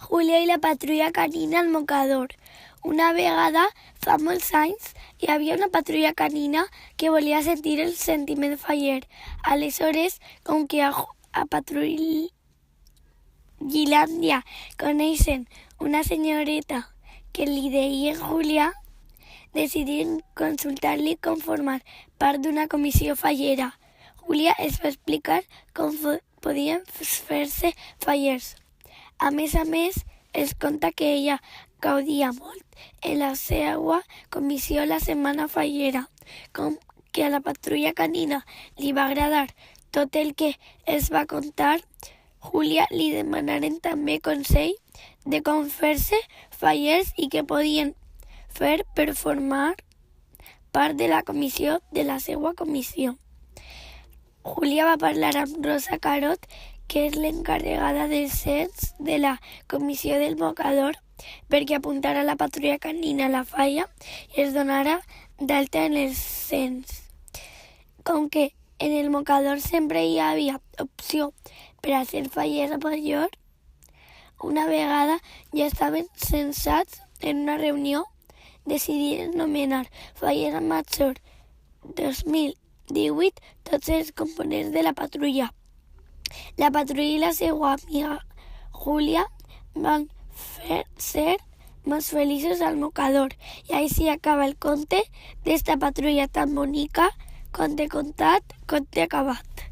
Júlia i la patrulla canina al mocador. Una vegada, fa molts anys, hi havia una patrulla canina que volia sentir el sentiment faller. Aleshores, com que a Patrulilàndia coneixen una senyoreta que li deien Júlia, decidiren consultar-li com formar part d'una comissió fallera. Júlia es va explicar com podien fer-se fallers. A més, els conta que ella gaudia molt en la seva comissió la setmana fallera. Com que a la patrulla canina li va agradar tot el que es va contar, Júlia li demanaren també consell de com fer-se fallers i què podien fer per formar part de la comissió de la seva comissió. Júlia va parlar amb Rosa Carot, que és l'encarregada del cens de la comissió del mocador, perquè apuntara la patrulla canina a la falla i es donara d'alta en el cens. Com que en el mocador sempre hi havia opció per a ser faller major, una vegada ja estaven censats en una reunió, decidiren nomenar faller major 2018 tots els components de la patrulla. La patrulla i la seva amiga Júlia van ser més feliços al mocador. I així acaba el conte d'esta patrulla tan bonica. Conte contat, conte acabat.